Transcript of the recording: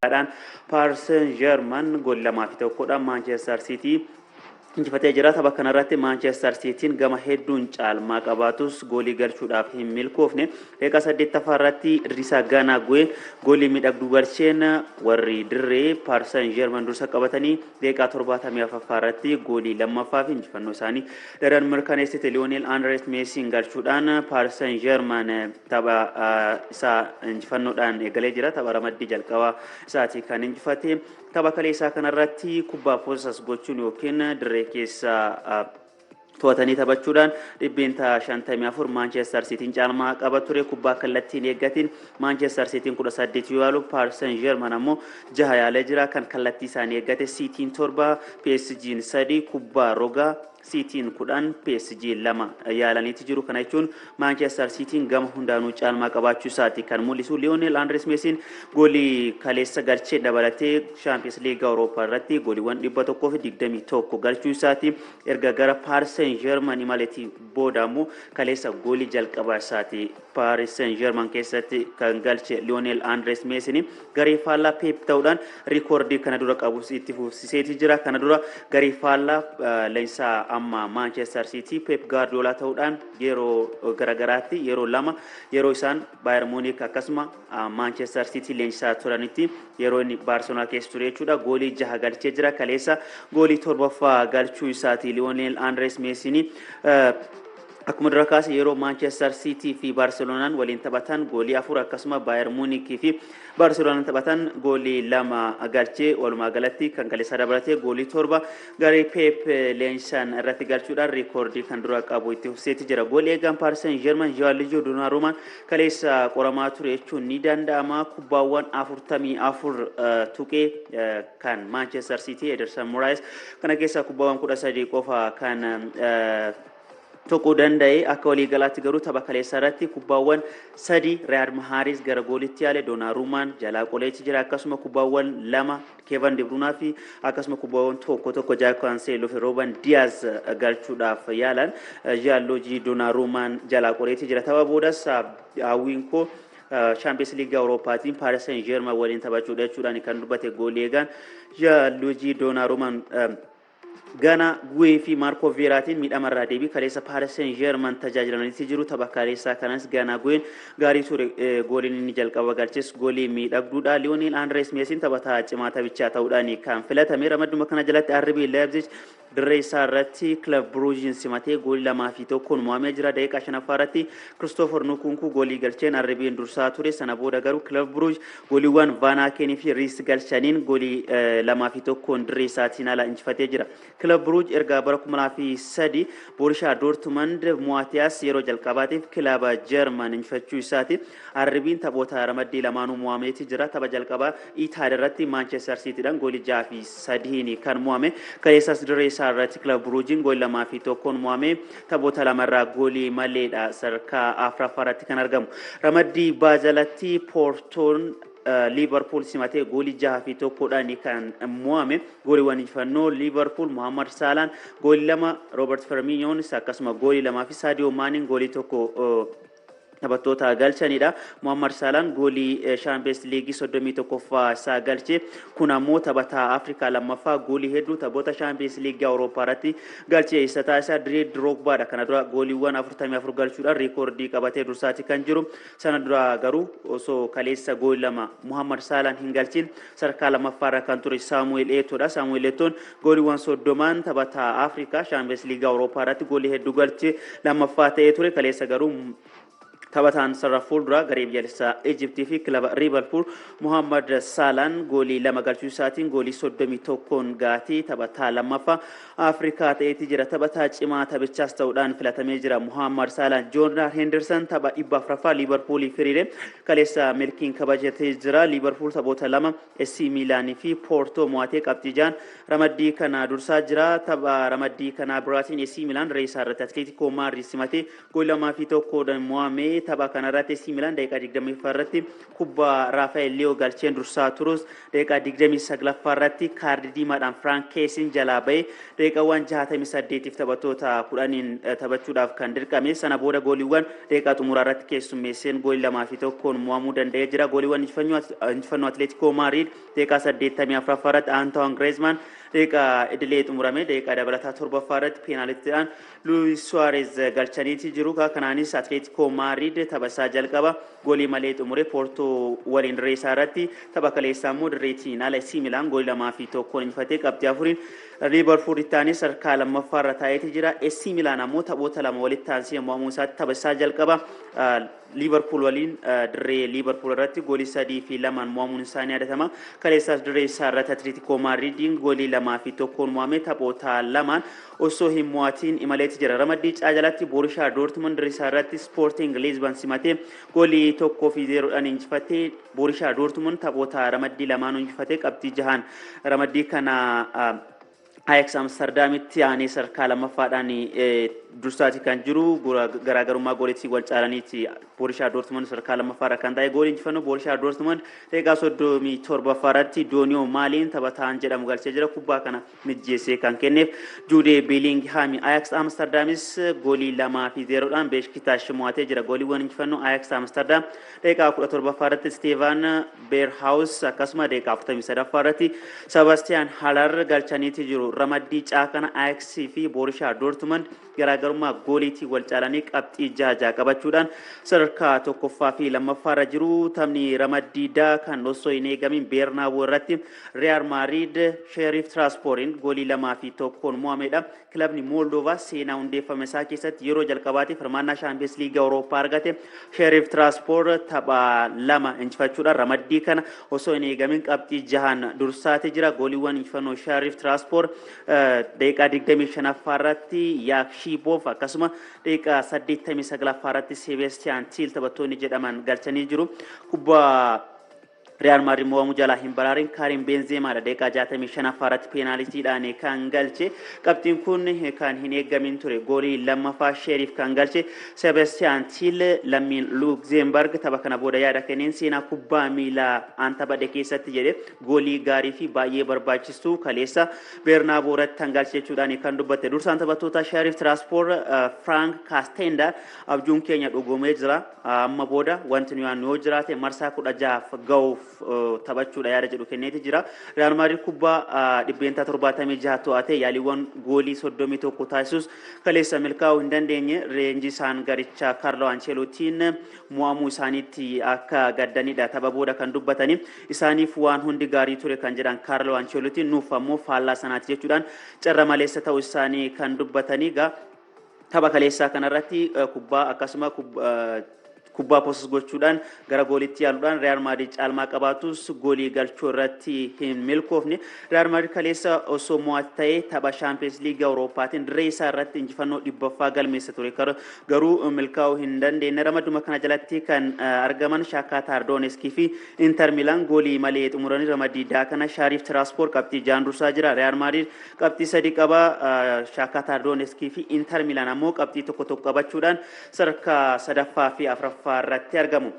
Paris Saint-Germain gool 2-1 Manchester City injifatee jira. Tapha kanarratti Manchester Cityn gama hedduun caalmaa qabaatus goolii galchuudhaaf hin milkoofne. Daqiiqaa 8ffaa irratti Idrissa Gana Gueye goolii miidhagduu galcheen warri dirree Paris Saint-Germain dursa qabatanii daqiiqaa 74ffaa irratti goolii lammaffaa fi injifannoo isaanii daran mirkaneessite. Lionel Andres Messi galchuudhaan Paris Saint-Germain tapha isaa injifannoodhaan eegalee jira. Tapha ramaddii jalqabaa isaatii kan injifate. Tapha kaleessaa kanarratti kubbaa poosas gochuun yookiin dirree keessa to'atanii taphachuudhaan dhibbeentaa 54 Manchester Cityn caalmaa qaba ture. Kubbaa kallattiin eeggatiin Manchester Cityn 18 yoo yaalu Paris Saint-Germain ammoo 6 yaalee jira. Kan kallattii isaanii eeggate Cityn 7 PSG 3 kubbaa rogaa Cityn 10 PSG 2 yaalaniiti jiru. Kana jechuun Manchester Cityn gama hundaanuu caalmaa qabaachuu isaati kan mul'isu. Lionel Andres Messi goolii kaleessa galchee dabalatee Champions League Europa irratti gooliiwwan 121 galchuu isaati. Erga gara Paris Saint-Germain imaleetii booda ammoo kaleessa goolii jalqabaa isaati Paris Saint-Germain keessatti kan galche Lionel Andres Messi garee faallaa Pep ta'uudhaan rikoordii kana dura qabu itti fufsiiseeti jira. Kana dura garee faallaa leensaa amma Manchester City Pep Guardiola ta'uudhaan yeroo garagaraatti yeroo lama yeroo isaan Bayern Munich akkasuma Manchester City leensaa turanitti yeroo inni Barcelona keessa ture jechuudha. Goolii 6 galchee jira. Kaleessa goolii 7ffaa galchuu isaati Lionel Andres Messi akkuma dura kaase yeroo Manchester City fi Barcelonaan waliin taphatan goolii 4 akkasuma Bayern Munich fi Barcelonaan taphatan goolii 2 galchee walumaa galatti kan kaleessa dabalatee goolii 7 garee Pep leensaan irratti galchuudhaan rikoordii kan dura qabu itti fufsiiseeti jira. Goolii eegaan Paris Saint-Germain Gianluigi Donnarummaan kaleessa qoramaa ture jechuun ni danda'ama. Kubbaawwan 44 tuqee kan Manchester City Ederson Moraes kana keessa kubbaawwan 13 qofa kan tokko danda'e. Akka walii galaatti garuu tapha kaleessa irratti kubbaawwan 3 Riyad Mahrez gara goolitti yaale Donnarummaan jalaa qoleetti jira. Akkasuma kubbaawwan 2 Kevin De Bruyne fi akkasuma kubbaawwan tokko Jack Cancelo fi Ruben Diaz galchuudhaaf yaalan Gianluigi Donnarummaan jalaa qoleetti jira. Tapha boodas hawwiin koo Champions League Europaatiin Paris Saint-Germain waliin taphachuudha jechuudhaan kan dubbate goolii eegaan Gianluigi Donnarummaan Gana Gueye fi Marco Verratti miidhamarraa deebii kaleessa Paris Saint-Germain tajaajilanitti jiru. Tapha kaleessaa kanas Gana Gueye gaarii ture. Gooliin inni jalqaba galches goolii miidhagduudha. Lionel Andres Messi taphataa cimaa taphichaa ta'uudhaan kan filatame. Ramadduma kana jalatti RB Leipzig dirree isaa irratti Club Brugge simatee goolii 2-1 mo'amee jira. Daqiiqaa 5ffaa irratti Christopher Nkunku goolii galcheen RB'n dursaa ture. Sana booda garuu Club Brugge gooliiwwan Van Aken fi Rees galchaniin goolii 2-1 dirree isaatiin ala injifatee jira. Club Brugge erga bara 2003 Borussia Dortmund mo'ateas yeroo jalqabaatiif kilaba German injifachuu isaati. RB'n taphoota ramaddii lamaanuu mo'ameeti jira. Tapha jalqabaa Italia irratti Manchester City'dhaan goolii 6-3 kan mo'ame. Kaleessas dirree isaa irratti Club Brugge'n goolii 2-1 mo'ame. Taphoota lamarraa goolii maleedha sadarkaa afuraffaa irratti kan argamu. Ramaddii baajalatti Portoon Liverpool simatee goolii 6-1 kan mo'ame. Gooliiwwan injifannoo Liverpool Mohamed Salah goolii 2 Robert Firmino akkasuma goolii 2 fi Sadio Mane goolii 1 taphattoota galchanidha. Mohamed Salah goolii Champions League 31ffaa isaa galche. Kun ammoo taphataa Afrikaa lammaffaa goolii hedduu taphoota Champions League Europa irratti galche isa taasisaa Didier Drogbaadha. Kana dura gooliiwwan 44 galchuudhaan rikoordii qabatee dursaati kan jiru. Sana dura garuu osoo kaleessa goolii 2 Mohamed Salah hin galchin sadarkaa lammaffaarra kan ture Samuel Eto'dha. Samuel Eto'n gooliiwwan 30 taphataa Afrikaa Champions League Europa irratti goolii hedduu galche lammaffaa ta'ee ture. Kaleessa garuu taphataan sarara fuulduraa garee biyyaalessaa Egyptii fi kilaba Liverpool Mohamed Salah goolii 2 galchuu isaatiin goolii 31 gaatee taphataa lammaffaa Afrikaa ta'eeti jira. Taphataa cimaa taphichaas ta'uudhaan filatamee jira. Mohamed Salah Jordan Henderson tapha 4ffaa Liverpool firiire kaleessa milkiin kabajatee jira. Liverpool taphoota 2 AC Milan fi Porto mo'atee qabxii 6 ramaddii kana dursaa jira. Tapha ramaddii kana biraatiin AC Milan reessaa irratti Atletico Madrid simatee goolii 2-1 mo'amee tapha kanarratti AC Milan daqiiqaa 20 irratti kubbaa Raafael Leo galcheen dursaa turus daqiiqaa 29 irratti kaardii diimaadhaan Frank Keesin jalaa ba'ee daqiiqaawwan 68 taphattoota 10 taphachuudhaaf kan dirqame sana booda gooliiwwan daqiiqaa xumuraa irratti keessummeesseen goolii 2-1 mo'amuu danda'ee jira. Gooliiwwan injifannoo Atletico Madrid daqiiqaa 84 irratti Antoine Griezmann daqiiqaa idilee xumurame daqiiqaa dabalataa 7 irratti peenaalitiidhaan Luis Suarez galchaniiti jiru. Kanaanis Atletico Madrid tapha isaa jalqaba goolii malee xumure Porto waliin dirree isaa irratti tapha kaleessaa immoo dirreetiin ala AC Milan goolii 2-1 injifatee qabxii 4 Liverpool ittaanis sadarkaa lammaffaa irra taa'eeti jira. AC Milan ammoo taphoota lama walitti aansee mo'amuu isaatti tapha isaa jalqaba Liverpool waliin dirree Liverpool irratti goolii 3-2 mo'amuun isaanii yaadatama. Kaleessaas dirree isaa irratti Atletico Madridiin goolii 2-1 mo'ame taphoota lamaan osoo hin mo'atiin imaleeti jira. Ramaddii caajalatti Borussia Dortmund dirree isaa irratti Sporting Lisbon simatee goolii 1-0 injifatee Borussia Dortmund taphoota ramaddii lamaan injifatee qabxii 6 ramaddii kana Ajax Amsterdamitti aanee sadarkaa lammaffaadhaan dursaati kan jiru. Garaagarummaa gooliitti wal caalaniiti Borussia Dortmund sadarkaa lammaffaarra kan ta'e goolii injifannoo Borussia Dortmund daqiiqaa 37 irratti Donio Maaliin taphataan jedhamu galchee jira. Kubbaa kana mijjeessee kan kenneef Jude Bellingham. Ajax Amsterdamis goolii 2-0 Beşiktaş mo'atee jira. Gooliiwwan injifannoo Ajax Amsterdam daqiiqaa 17 irratti Steven Berghuis akkasuma daqiiqaa 43 irratti Sebastian Haller galchaniiti jiru. Ramaddii caakana Ajax fi Borussia Dortmund garaagarummaa gooliitii wal caalanii qabxii 6 qabachuudhaan sadarkaa tokkoffaa fi lammaffaarra jiru. Taphni ramaddiidaa kan osoo hin eegamin Bernabeu irratti Real Madrid Sheriff Tiraspoorin goolii 2-1 mo'amedha. Kilabni Moldova seenaa hundeeffame isaa keessatti yeroo jalqabaatiif hirmaannaa Champions League Awurooppaa argate. Sheriff Tiraspoor tapha 2 injifachuudhaan ramaddii kana osoo hin eegamin qabxii 6 dursaati jira. Gooliiwwan injifannoo Sheriff Tiraspoor daqiiqaa 25 irratti Yakshibov akkasuma daqiiqaa 89 irratti Sebastian Till taphattoonni jedhaman galchanii jiru. Kubbaa Real Madrid mo'amuu jalaa hin baraarin Karim Benzema daqiiqaa 65 irratti peenaalitiidhaan kan galche. Qabxiin kun kan hin eegamin ture. Goolii lammaffaa Sheriff kan galche Sebastian Till lammiin Luxembourg tapha kana booda yaada kenneen seenaa kubbaa miilaa aan taphadhe keessatti jedhe goolii gaarii fi baay'ee barbaachisu kaleessa Bernabeu irratti kan galche jechuudhaan kan dubbate. Dursaan taphattoota Sheriff Tiraspoor Frank Castenda abjuun keenya dhugumee jira. Amma booda wanti nu yaannu yoo jiraate marsaa 16 ga'uuf taphachuudha yaada jedhu kenneeti jira. Real Madrid kubbaa 76 to'atee yaaliiwwan goolii 31 taasisus kaleessa milkaa'uu hin dandeenye. Reenji isaan garicha Carlo Ancelottiin mo'amuu isaaniitti akka gaddanidha tapha booda kan dubbatanii. Isaaniif waan hundi gaarii ture kan jedhan Carlo Ancelottiin nuuf ammoo faallaa sanaati jechuudhaan carra maleessa ta'uu isaanii kan dubbatanii. Tapha kaleessaa kanarratti kubbaa akkasuma kubbaa poosas gochuudhaan gara gooliitti yaaluudhaan Real Madrid caalmaa qabaatus goolii galchuu irratti hin milkoofne. Real Madrid kaleessa osoo mo'ate ta'ee tapha Champions League Awurooppaatiin dirree isaa irratti injifannoo 100ffaa galmeessa ture. Garuu milkaa'uu hin dandeenye. Ramadduma kana jalatti kan argaman Shakhtar Donetsk fi Inter Milan goolii malee xumuranii ramaddiidaa kana Sheriff Tiraspoor qabxii 6 dursaa jira. Real Madrid qabxii 3 qaba. Shakhtar Donetsk fi Inter Milan ammoo qabxii 1 qabachuudhaan sadarkaa 3ffaa fi 4ffaa irratti argamu.